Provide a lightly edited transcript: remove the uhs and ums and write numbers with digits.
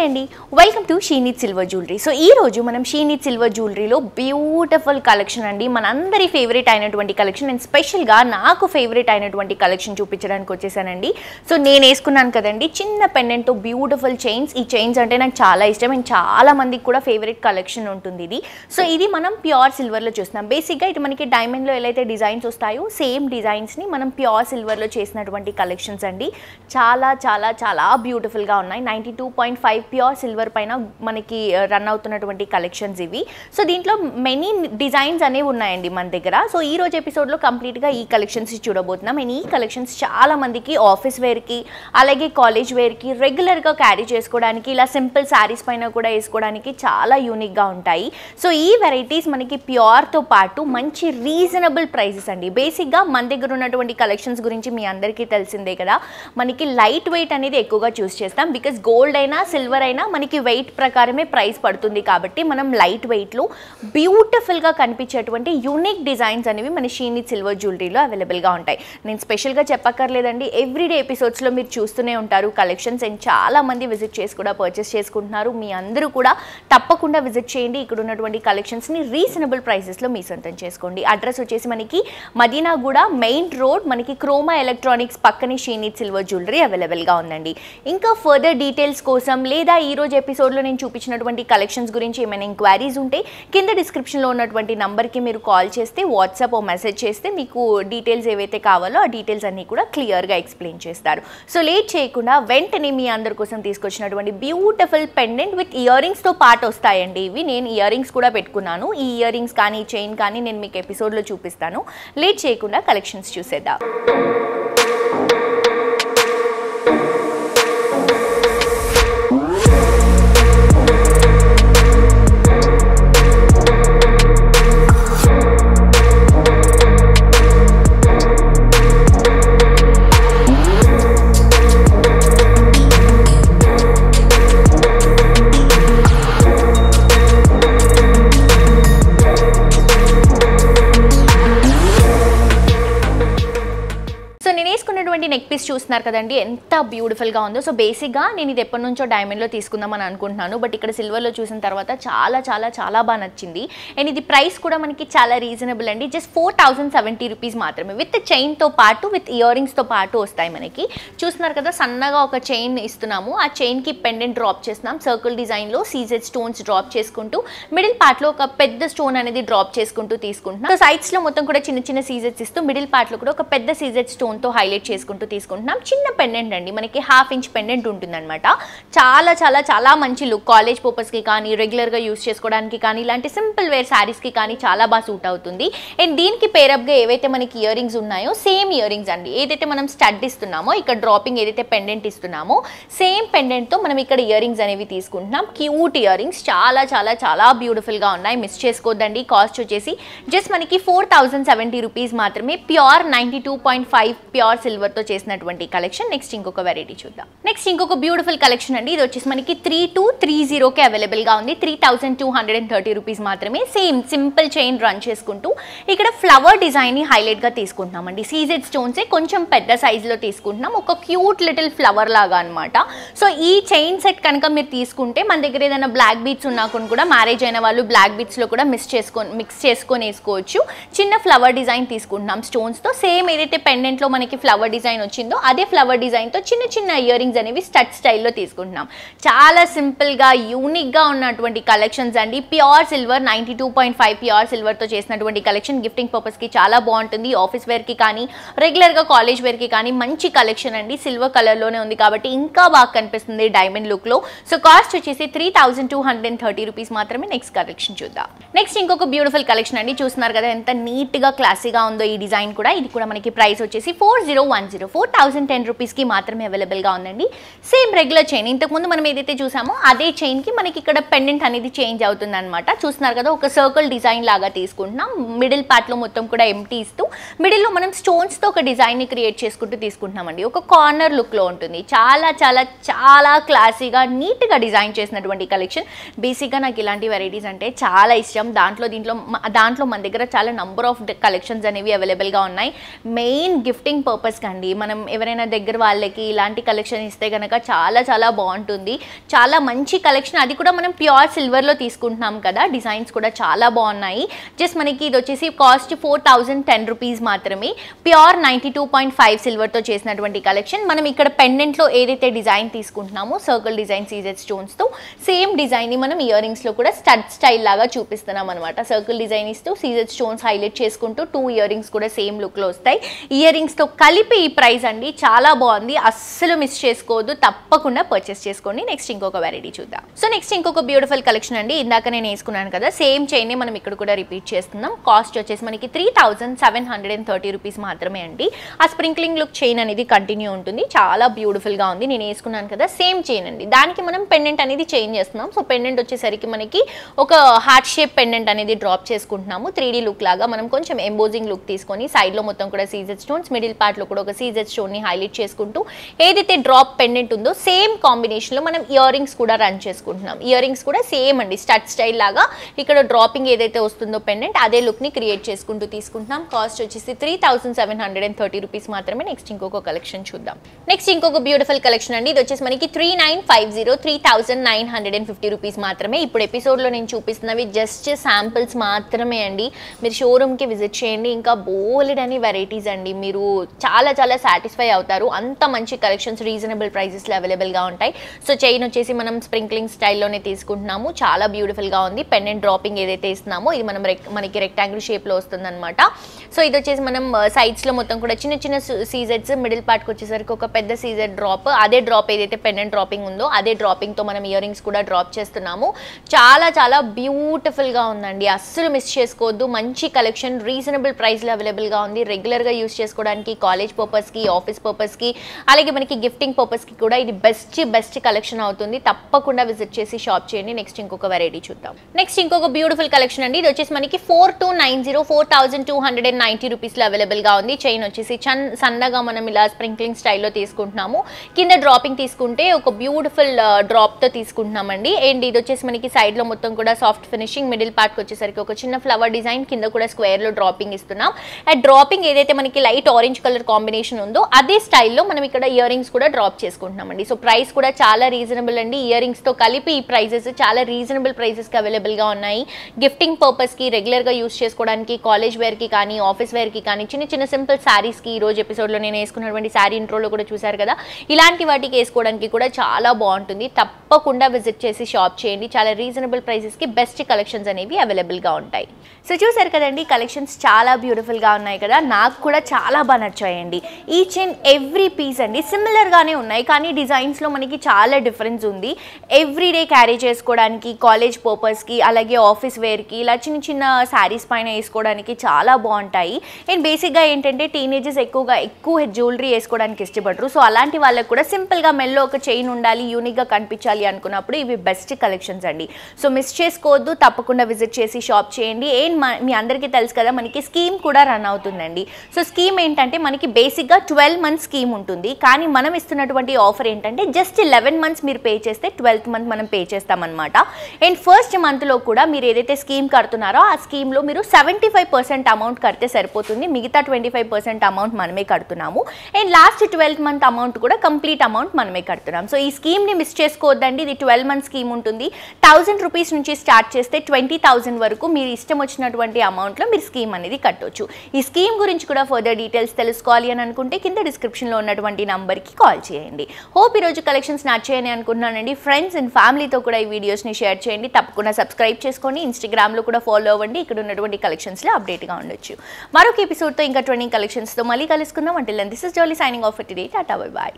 నమస్తే అండి, welcome to She Needs silver jewellery. So ఈ రోజు మనం షీ నీడ్స్ సిల్వర్ జ్యువెలరీలో బ్యూటిఫుల్ కలెక్షన్ అండి, మనందరి ఫేవరెట్ అయినటువంటి కలెక్షన్ అండ్ స్పెషల్గా నాకు ఫేవరెట్ అయినటువంటి కలెక్షన్ చూపించడానికి వచ్చేసానండి. సో నేను వేసుకున్నాను కదండి చిన్న పెండెంట్తో బ్యూటిఫుల్ చైన్స్. ఈ చైన్స్ అంటే నాకు చాలా ఇష్టం అండ్ చాలా మందికి కూడా ఫేవరెట్ కలెక్షన్ ఉంటుంది ఇది. సో ఇది మనం ప్యూర్ సిల్వర్లో చూస్తున్నాం. బేసిక్గా ఇది మనకి డైమండ్లో ఎలా అయితే డిజైన్స్ వస్తాయో సేమ్ డిజైన్స్ని మనం ప్యూర్ సిల్వర్లో చేసినటువంటి కలెక్షన్స్ అండి. చాలా చాలా చాలా బ్యూటిఫుల్గా ఉన్నాయి. 92.5 ప్యూర్ సిల్వర్ పైన మనకి రన్ అవుతున్నటువంటి కలెక్షన్స్ ఇవి. సో దీంట్లో మెనీ డిజైన్స్ అనేవి ఉన్నాయండి మన దగ్గర. సో ఈ రోజు ఎపిసోడ్లో కంప్లీట్గా ఈ కలెక్షన్స్ చూడబోతున్నాం. అండ్ ఈ కలెక్షన్స్ చాలా మందికి ఆఫీస్ వేర్కి అలాగే కాలేజ్ వేర్కి రెగ్యులర్గా క్యారీ చేసుకోవడానికి ఇలా సింపుల్ శారీస్ పైన కూడా వేసుకోవడానికి చాలా యూనిక్గా ఉంటాయి. సో ఈ వెరైటీస్ మనకి ప్యూర్తో పాటు మంచి రీజనబుల్ ప్రైసెస్ అండి. బేసిక్గా మన దగ్గర ఉన్నటువంటి కలెక్షన్స్ గురించి మీ అందరికీ తెలిసిందే కదా, మనకి లైట్ వెయిట్ అనేది ఎక్కువగా చూస్ చేస్తాం. బికాస్ గోల్డ్ అయినా సిల్వర్ అయినా మనకి వెయిట్ ప్రకారమే ప్రైస్ పడుతుంది కాబట్టి మనం లైట్ వెయిట్లో బ్యూటిఫుల్గా కనిపించేటువంటి యూనిక్ డిజైన్స్ అనేవి మన షీ నీడ్స్ సిల్వర్ జ్యువెలరీలో అవైలబుల్గా ఉంటాయి. నేను స్పెషల్గా చెప్పక్కర్లేదండి, ఎవ్రీడే ఎపిసోడ్స్లో మీరు చూస్తూనే ఉంటారు కలెక్షన్స్ అండ్ చాలామంది విజిట్ చేసి కూడా పర్చేస్ చేసుకుంటున్నారు. మీ అందరూ కూడా తప్పకుండా విజిట్ చేయండి. ఇక్కడ ఉన్నటువంటి కలెక్షన్స్ని రీజనబుల్ ప్రైసెస్లో మీ సొంతం చేసుకోండి. అడ్రస్ వచ్చేసి మనకి మదీనాగూడ మెయిన్ రోడ్, మనకి క్రోమా ఎలక్ట్రానిక్స్ పక్కనే షీ నీడ్స్ సిల్వర్ జ్యువెలరీ అవైలబుల్గా ఉందండి. ఇంకా ఫర్దర్ డీటెయిల్స్ కోసం లేదా ఈరోజు ఎపిసోడ్లో నేను చూపించినటువంటి కలెక్షన్స్ గురించి ఏమైనా ఎంక్వైరీస్ ఉంటే కింద డిస్క్రిప్షన్లో ఉన్నటువంటి నంబర్కి మీరు కాల్ చేస్తే, వాట్సాప్ ఓ మెసేజ్ చేస్తే మీకు డీటెయిల్స్ ఏవైతే కావాలో ఆ డీటెయిల్స్ అన్నీ కూడా క్లియర్గా ఎక్స్ప్లెయిన్ చేస్తారు. సో లేట్ చేయకుండా వెంటనే మీ అందరి కోసం తీసుకొచ్చినటువంటి బ్యూటిఫుల్ పెండెంట్ విత్ ఇయర్ రింగ్స్తో పాటు వస్తాయండి ఇవి. నేను ఇయర్ రింగ్స్ కూడా పెట్టుకున్నాను. ఈ ఇయర్ రింగ్స్ కానీ చైన్ కానీ నేను మీకు ఎపిసోడ్లో చూపిస్తాను. లేట్ చేయకుండా కలెక్షన్స్ చూసేద్దాం. నెక్ పీస్ చూస్తున్నారు కదండి, ఎంత బ్యూటిఫుల్గా ఉందో. సో బేసిక్గా నేను ఇది ఎప్పటి నుంచో డైమండ్లో తీసుకుందామని అనుకుంటున్నాను, బట్ ఇక్కడ సిల్వర్లో చూసిన తర్వాత చాలా చాలా చాలా బాగా నచ్చింది. అండ్ ఇది ప్రైస్ కూడా మనకి చాలా రీజనబుల్ అండి. జస్ట్ 4070 రూపీస్ మాత్రమే. విత్ చైన్తో పాటు విత్ ఇయర్ రింగ్స్తో పాటు వస్తాయి మనకి. చూస్తున్నారు కదా, సన్నగా ఒక చైన్ ఇస్తున్నాము. ఆ చైన్కి పెండెంట్ డ్రాప్ చేస్తున్నాం. సర్కిల్ డిజైన్లో సీజెడ్ స్టోన్స్ డ్రాప్ చేసుకుంటూ మిడిల్ పార్ట్లో ఒక పెద్ద స్టోన్ అనేది డ్రాప్ చేసుకుంటూ తీసుకుంటున్నాం. సో సైడ్స్లో మొత్తం కూడా చిన్న చిన్న సీజెడ్స్ ఇస్తూ మిడిల్ పార్ట్లో కూడా ఒక పెద్ద సీజెడ్ స్టోన్తో హైలైట్ చేసుకుంటూ తీసుకుంటున్నాం. చిన్న పెండెంట్ అండి, మనకి 1/2 ఇంచ్ పెండెంట్ ఉంటుందన్నమాట. చాలా చాలా చాలా మంచి లుక్. కాలేజ్ పర్పస్కి కానీ రెగ్యులర్గా యూస్ చేసుకోవడానికి కానీ ఇలాంటి సింపుల్ వేర్ శారీస్కి కానీ చాలా బాగా సూట్ అవుతుంది. అండ్ దీనికి పేరప్గా ఏవైతే మనకి ఇయర్ రింగ్స్ ఉన్నాయో సేమ్ ఇయర్ రింగ్స్ అండి. ఏదైతే మనం స్టడ్ ఇస్తున్నామో ఇక్కడ డ్రాపింగ్ ఏదైతే పెండెంట్ ఇస్తున్నామో సేమ్ పెండెంట్తో మనం ఇక్కడ ఇయర్ రింగ్స్ అనేవి తీసుకుంటున్నాం. క్యూట్ ఇయర్ రింగ్స్, చాలా చాలా చాలా బ్యూటిఫుల్గా ఉన్నాయి. మిస్ చేసుకోవద్దండి. కాస్ట్ వచ్చేసి జస్ట్ మనకి 4070 రూపీస్ మాత్రమే. ప్యూర్ 92.5 ప్యూర్ సిల్వర్తో చేసినటువంటి కలెక్షన్. నెక్స్ట్ ఇంకొక వెరైటీ చూద్దాం. నెక్స్ట్ ఇంకొక బ్యూటిఫుల్ కలెక్షన్ అండి. ఇది వచ్చేసి మనకి 3230కి అవైలబుల్గా ఉంది. 3230 రూపీస్ మాత్రమే. సేమ్ సింపుల్ చైన్ రన్ చేసుకుంటూ ఇక్కడ ఫ్లవర్ డిజైన్ని హైలైట్గా తీసుకుంటున్నామండి. సీజెడ్ స్టోన్సే కొంచెం పెద్ద సైజులో తీసుకుంటున్నాం, ఒక క్యూట్ లిటిల్ ఫ్లవర్ లాగా అనమాట. సో ఈ చైన్ సెట్ కనుక మీరు తీసుకుంటే మన దగ్గర ఏదైనా బ్లాక్ బీట్స్ ఉన్నా కూడా మ్యారేజ్ అయిన వాళ్ళు బ్లాక్ బీట్స్లో కూడా మిక్స్ చేసుకొని వేసుకోవచ్చు. చిన్న ఫ్లవర్ డిజైన్ తీసుకుంటున్నాం స్టోన్స్తో. సేమ్ ఏదైతే పెండెంట్లో మనకి ఫ్లవర్ డిజైన్ వచ్చిందో అదే ఫ్లవర్ డిజైన్తో చిన్న చిన్న ఇయర్ రింగ్స్ అనేవి స్టడ్ స్టైల్లో తీసుకుంటున్నాం. చాలా సింపుల్గా యూనిక్గా ఉన్నటువంటి కలెక్షన్స్ అండి. ప్యూర్ సిల్వర్ 92.5 ప్యూర్ సిల్వర్తో చేసినటువంటి కలెక్షన్. గిఫ్టింగ్ పర్పస్కి చాలా బాగుంటుంది. ఆఫీస్ వేర్కి కానీ రెగ్యులర్గా కాలేజ్ వేర్కి కానీ మంచి కలెక్షన్ అండి. సిల్వర్ కలర్లోనే ఉంది కాబట్టి ఇంకా బాగా కనిపిస్తుంది డైమండ్ లుక్లో. సో కాస్ట్ వచ్చేసి 3230 రూపీస్ మాత్రమే. నెక్స్ట్ కలెక్షన్ చూద్దాం. నెక్స్ట్ ఇంకొక బ్యూటిఫుల్ కలెక్షన్ అండి. చూస్తున్నారు కదా ఎంత నీట్గా క్లాసీగా ఉందో ఈ డిజైన్ కూడా. ఇది కూడా మనకి ప్రైస్ వచ్చేసి 4010 రూపీస్కి మాత్రమే అవైలబుల్గా ఉందండి. సేమ్ రెగ్యులర్ చైన్, ఇంతకుముందు మనం ఏదైతే చూసామో అదే చైన్కి మనకి ఇక్కడ పెండెంట్ అనేది చేంజ్ అవుతుంది అనమాట. చూస్తున్నారు కదా, ఒక సర్కిల్ డిజైన్ లాగా తీసుకుంటున్నాం. మిడిల్ పార్ట్లో మొత్తం కూడా ఎంటీ ఇస్తూ మిడిల్లో మనం స్టోన్స్తో ఒక డిజైన్ని క్రియేట్ చేసుకుంటూ తీసుకుంటున్నామండి. ఒక కార్నర్ లుక్లో ఉంటుంది. చాలా చాలా చాలా క్లాసీగా నీట్గా డిజైన్ చేసినటువంటి కలెక్షన్. బేసిక్గా నాకు ఇలాంటి వెరైటీస్ అంటే చాలా ఇష్టం. దాంట్లో మన దగ్గర చాలా నంబర్ ఆఫ్ కలెక్షన్స్ అనేవి అవైలబుల్గా ఉన్నాయి. మెయిన్ గిఫ్టింగ్ పర్పస్కి అండి. మనం ఎవరైనా ఎవరైనా దగ్గర వాళ్ళకి ఇలాంటి కలెక్షన్ ఇస్తే కనుక చాలా చాలా బాగుంటుంది. చాలా మంచి కలెక్షన్, అది కూడా మనం ప్యూర్ సిల్వర్లో తీసుకుంటున్నాం కదా. డిజైన్స్ కూడా చాలా బాగున్నాయి. జస్ట్ మనకి ఇది వచ్చేసి కాస్ట్ 4010 రూపీస్ మాత్రమే. ప్యూర్ 92.5 సిల్వర్తో చేసినటువంటి కలెక్షన్. మనం ఇక్కడ పెండెంట్లో ఏదైతే డిజైన్ తీసుకుంటున్నామో సర్కిల్ డిజైన్ సీజెడ్ స్టోన్స్తో సేమ్ డిజైన్ని మనం ఇయర్ రింగ్స్లో కూడా స్టడ్ స్టైల్ లాగా చూపిస్తున్నాం అనమాట. సర్కిల్ డిజైన్ ఇస్తూ సీజెడ్ స్టోన్స్ హైలైట్ చేసుకుంటూ 2 ఇయర్ రింగ్స్ కూడా సేమ్ లుక్లో వస్తాయి. ఇయర్ రింగ్స్తో కలిపి ఈ ప్రైస్ అండి, చాలా బాగుంది, అస్సలు మిస్ చేసుకోవద్దు, తప్పకుండా పర్చేస్ చేసుకోండి. నెక్స్ట్ ఇంకొక వెరైటీ చూద్దాం. సో నెక్స్ట్ ఇంకొక బ్యూటిఫుల్ కలెక్షన్ అండి. ఇందాక నేను వేసుకున్నాను కదా, సేమ్ చైన్ మనం ఇక్కడ కూడా రిపీట్ చేస్తున్నాం. కాస్ట్ వచ్చేసి మనకి 3730 రూపీస్ మాత్రమే అండి. ఆ స్ప్రింక్లింగ్ లుక్ చైన్ అనేది కంటిన్యూ ఉంటుంది, చాలా బ్యూటిఫుల్గా ఉంది. నేను వేసుకున్నాను కదా, సేమ్ చైన్ అండి. దానికి మనం పెండెంట్ అనేది చేంజ్ చేస్తున్నాం. సో పెండెంట్ వచ్చేసరికి మనకి ఒక హార్ట్ షేప్ పెండెంట్ అనేది డ్రాప్ చేసుకుంటున్నాము. 3D లుక్ లాగా మనం కొంచెం ఎంబోజింగ్ లుక్ తీసుకొని సైడ్లో మొత్తం కూడా సీజెడ్ స్టోన్స్, మిడిల్ పార్ట్లో కూడా ఒక సీజెడ్ స్టోన్ని హైలైట్ చేసుకుంటూ ఏదైతే డ్రాప్ పెండెంట్ ఉందో సేమ్ కాంబినేషన్లో మనం ఇయర్ రింగ్స్ కూడా రన్ చేసుకుంటున్నాం. ఇయర్ రింగ్స్ కూడా సేమ్ అండి, స్టడ్ స్టైల్ లాగా ఇక్కడ డ్రాపింగ్ ఏదైతే వస్తుందో పెండెంట్ అదే లుక్ని క్రియేట్ చేసుకుంటూ తీసుకుంటున్నాం. కాస్ట్ వచ్చేసి 3730 రూపీస్ మాత్రమే. నెక్స్ట్ ఇంకొక కలెక్షన్ చూద్దాం. నెక్స్ట్ ఇంకొక బ్యూటిఫుల్ కలెక్షన్ అండి. ఇది వచ్చేసి మనకి 3950 రూపీస్ మాత్రమే. ఇప్పుడు ఎపిసోడ్లో నేను చూపిస్తున్నవి జస్ట్ శాంపిల్స్ మాత్రమే అండి. మీరు షోరూమ్కి విజిట్ చేయండి, ఇంకా బోలెడ్ అని వెరైటీస్ అండి, మీరు చాలా చాలా సాటిస్ఫై అవుతారు. అంత మంచి కలెక్షన్స్ రీజనబుల్ ప్రైజెస్లో అవైలబుల్గా ఉంటాయి. సో చైన్ వచ్చేసి మనం స్ప్రింక్లింగ్ స్టైల్లోనే తీసుకుంటున్నాము, చాలా బ్యూటిఫుల్గా ఉంది. పెండెంట్ డ్రాపింగ్ ఏదైతే ఇస్తున్నామో ఇది మనకి రెక్టాంగిల్ షేప్లో వస్తుందన్నమాట. సో ఇది వచ్చేసి మనం సైడ్స్లో మొత్తం కూడా చిన్న చిన్న సీజెడ్స్, మిడిల్ పార్ట్కి వచ్చేసరికి ఒక పెద్ద సీజెడ్ డ్రాప్, అదే డ్రాప్ ఏదైతే పెండెంట్ డ్రాపింగ్ ఉందో అదే డ్రాపింగ్తో మనం ఇయర్ రింగ్స్ కూడా డ్రాప్ చేస్తున్నాము. చాలా చాలా బ్యూటిఫుల్గా ఉందండి, అస్సలు మిస్ చేసుకోవద్దు. మంచి కలెక్షన్ రీజనబుల్ ప్రైస్లో అవైలబుల్గా ఉంది. రెగ్యులర్గా యూస్ చేసుకోవడానికి, కాలేజ్ పర్పస్కి, ఆఫీస్ పర్పస్కి, అలాగే మనకి గిఫ్టింగ్ పర్పస్కి కూడా ఇది బెస్ట్ కలెక్షన్ అవుతుంది. తప్పకుండా విజిట్ చేసి షాప్ చేయండి. నెక్స్ట్ ఇంకొక వెరైటీ చూద్దాం. నెక్స్ట్ ఇంకొక బ్యూటిఫుల్ కలెక్షన్ అండి. ఇది వచ్చేసి మనకి 4290 రూపీస్లో అవైలబుల్గా ఉంది. చైన్ వచ్చేసి సన్నగా మనం ఇలా స్ప్రింక్లింగ్ స్టైల్లో తీసుకుంటున్నాము. కింద డ్రాపింగ్ తీసుకుంటే ఒక బ్యూటిఫుల్ డ్రాప్తో తీసుకుంటున్నామండి. అండ్ ఇది వచ్చేసి మనకి సైడ్లో మొత్తం కూడా సాఫ్ట్ ఫినిషింగ్, మిడిల్ పార్ట్కి వచ్చేసరికి ఒక చిన్న ఫ్లవర్ డిజైన్, కింద కూడా స్క్వేర్లో డ్రాపింగ్ ఇస్తున్నాం. ఆ డ్రాపింగ్ ఏదైతే మనకి లైట్ ఆరెంజ్ కలర్ కాంబినేషన్ ఉందో అదే స్టైల్లో మనం ఇక్కడ ఇయర్ రింగ్స్ కూడా డ్రాప్ చేసుకుంటున్నామండి. సో ప్రైస్ కూడా చాలా రీజనబుల్ అండి. ఇయర్ రింగ్స్తో కలిపి ఈ ప్రైజెస్ చాలా రీజనబుల్ ప్రైజెస్కి అవైలబుల్గా ఉన్నాయి. గిఫ్టింగ్ పర్పస్కి, రెగ్యులర్గా యూస్ చేసుకోవడానికి, కాలేజ్ వేర్కి కానీ, ఆఫీస్ వేర్కి కానీ, చిన్న చిన్న సింపుల్ శారీస్కి, ఈ రోజు ఎపిసోడ్లో నేను వేసుకున్నటువంటి శారీ ఇంట్రోలో కూడా చూసారు కదా, ఇలాంటి వాటికి వేసుకోవడానికి కూడా చాలా బాగుంటుంది. తప్పకుండా విజిట్ చేసి షాప్ చేయండి. చాలా రీజనబుల్ ప్రైసెస్కి బెస్ట్ కలెక్షన్స్ అనేవి అవైలబుల్గా ఉంటాయి. సో చూసారు కదండి, కలెక్షన్స్ చాలా బ్యూటిఫుల్గా ఉన్నాయి కదా, నాకు కూడా చాలా బాగా నచ్చాయండి. ఈచ్ అండ్ ఎవ్రీ పీస్ అండి సిమిలర్గానే ఉన్నాయి, కానీ డిజైన్స్లో మనకి చాలా డిఫరెన్స్ ఉంది. ఎవ్రీడే క్యారీ చేసుకోవడానికి, కాలేజ్ పర్పస్కి, అలాగే ఆఫీస్ వేర్కి, ఇలా చిన్న చిన్న శారీస్ పైన వేసుకోవడానికి చాలా బాగుంటాయి. అండ్ బేసిక్గా ఏంటంటే టీనేజర్స్ ఎక్కువ జ్యువెలరీ వేసుకోవడానికి ఇష్టపడరు. సో అలాంటి వాళ్ళకి కూడా సింపుల్గా మెల్లో ఒక చైన్ ఉండాలి, యూనిక్గా కనిపించాలి అనుకున్నప్పుడు ఇవి బెస్ట్ కలెక్షన్స్ అండి. సో మిస్ చేసుకోవద్దు, తప్పకుండా విజిట్ చేసి షాప్ చేయండి. అండ్ మీ అందరికీ తెలుసు కదా, మనకి స్కీమ్ కూడా రన్ అవుతుందండి. సో స్కీమ్ ఏంటంటే మనకి బేసిక్గా 12 months స్కీమ్ ఉంటుంది, కానీ మనం ఇస్తున్నటువంటి ఆఫర్ ఏంటంటే జస్ట్ 11 months మీరు పే చేస్తే 12th month మనం పే చేస్తామన్నమాట. అండ్ ఫస్ట్ మంత్లో కూడా మీరు ఏదైతే స్కీమ్ కడుతున్నారో ఆ స్కీమ్లో మీరు 75% అమౌంట్ కడితే సరిపోతుంది, మిగతా 25% అమౌంట్ మనమే కడుతున్నాము. And last 12th month amount కూడా కంప్లీట్ అమౌంట్ మనమే కడుతున్నాం. సో ఈ స్కీమ్ని మిస్ చేసుకోవద్దండి. ఇది 12 month స్కీమ్ ఉంటుంది. 1000 రూపీస్ నుంచి స్టార్ట్ చేస్తే 20,000 వరకు మీరు ఇష్టం వచ్చినటువంటి అమౌంట్లో మీరు స్కీమ్ అనేది కట్టవచ్చు. ఈ స్కీమ్ గురించి కూడా ఫర్దర్ డీటెయిల్స్ తెలుసుకోవాలి అని అనుకుంటే కింద డిస్క్రిప్షన్లో ఉన్నటువంటి నంబర్కి కాల్ చేయండి. హోప్ ఈరోజు కలెక్షన్స్ నచ్చాయని అనుకుంటున్నానండి. ఫ్రెండ్స్ అండ్ ఫ్యామిలీతో కూడా ఈ వీడియోస్ని షేర్ చేయండి. తప్పకుండా సబ్స్క్రైబ్ చేసుకోండి. ఇన్స్టాగ్రామ్లో కూడా ఫాలో అవ్వండి. ఇక్కడ ఉన్నటువంటి కలెక్షన్స్లో అప్డేట్గా ఉండొచ్చు. మరొక ఎపిసోడ్తో ఇంకా 20 కలెక్షన్స్తో మళ్ళీ కలుసుకుందాం. Until then this is Jolly signing off for today. Tata bye bye.